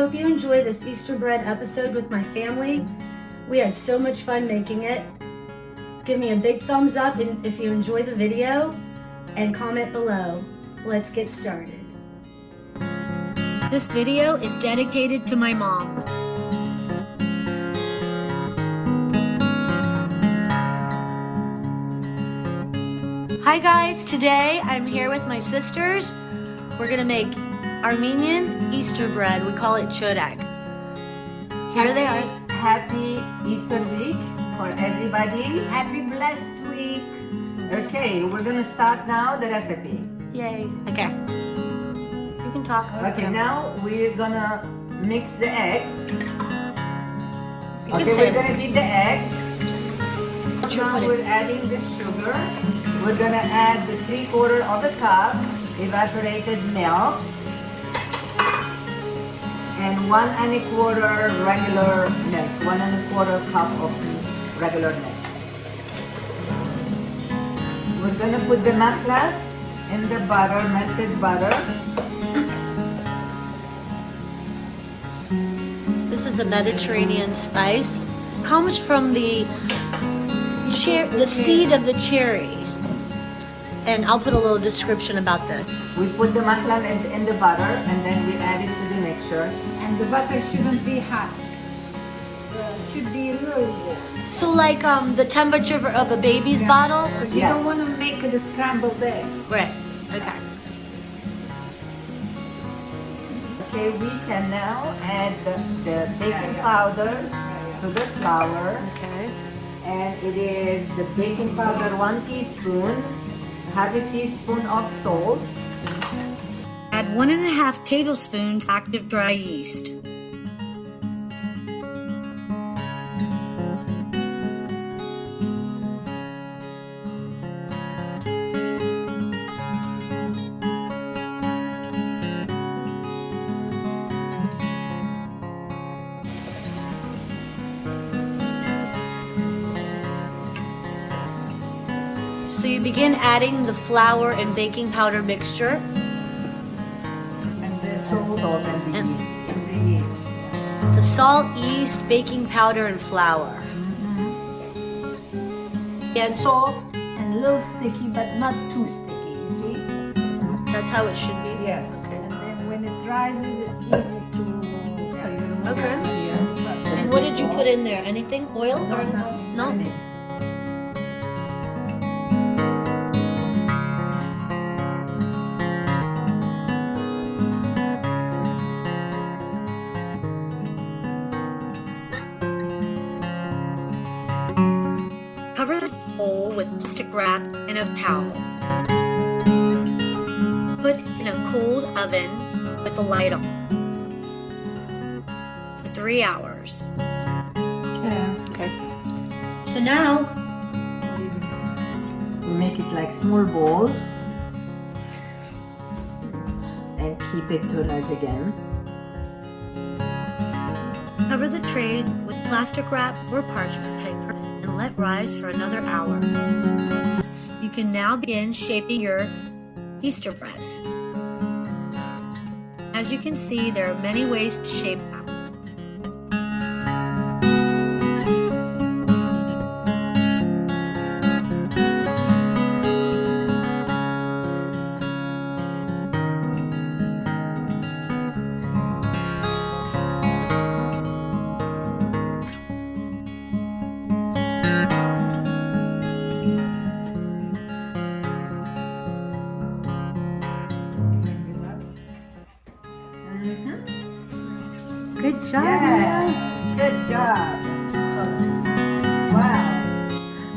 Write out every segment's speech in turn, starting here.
hope you enjoy this Easter bread episode with my family. We had so much fun making it. Give me a big thumbs up if you enjoy the video and comment below. Let's get started. This video is dedicated to my mom. Hi guys, today I'm here with my sisters. We're gonna make Armenian Easter bread. We call it choreg. Here they are. Happy Easter week for everybody. Happy blessed week. Okay, we're gonna start now the recipe. Yay. Okay. You can talk. Okay, now we're gonna mix the eggs. Okay, say we're gonna beat the eggs. Now we're adding the sugar. We're gonna add the 3/4 of a cup evaporated milk and 1 1/4 regular milk. 1 1/4 cup of regular milk. We're gonna put the mahlab in the butter, melted butter. This is a Mediterranean spice. Comes from the seed of the cherry. And I'll put a little description about this. We put the mahlab in the butter and then we add it to the mixture. And the butter shouldn't be hot. It should be a little warm. So like the temperature of a baby's bottle? But you don't want to make it a scrambled egg. Right. Okay. Okay, we can now add the baking powder to the flour. Okay. And it is the baking powder 1 teaspoon, half a teaspoon of salt. Add 1½ tablespoons active dry yeast. So you begin adding the flour and baking powder mixture. And the Salt and the yeast. The salt, yeast, baking powder, and flour. And soft and a little sticky, but not too sticky, you see? that's how it should be. Yes. And then when it rises, it's easy to... Okay. And what did you put in there? Anything? Oil? Or no? Cover the bowl with plastic wrap and a towel. Put in a cold oven with the light on for 3 hours. Okay. So now We make it like small balls and keep it to rise again. cover the trays with plastic wrap or parchment paper and let rise for another hour. You can now begin shaping your Easter breads. As you can see, there are many ways to shape them. Good job. Yes. Good job. Wow.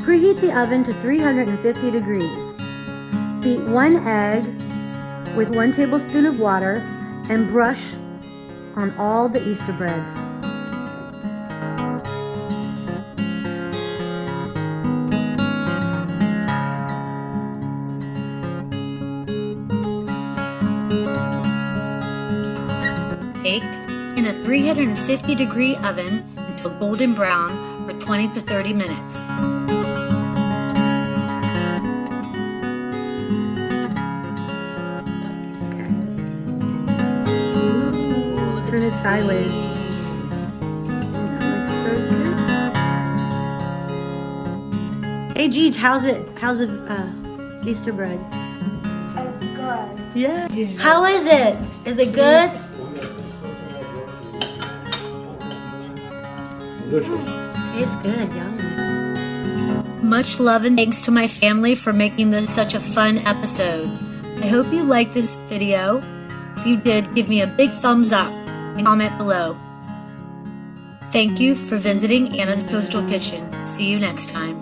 Preheat the oven to 350 degrees. Beat 1 egg with 1 tablespoon of water and brush on all the Easter breads. Baked in a 350 degree oven until golden brown for 20 to 30 minutes. Ooh, the Turn it sideways. Hey Jeej, how's the Easter bread? It's good. Yeah. How is it? Is it good? Tastes good, yum. Much love and thanks to my family for making this such a fun episode. I hope you liked this video. If you did, give me a big thumbs up and comment below. Thank you for visiting Anna's Coastal Kitchen. See you next time.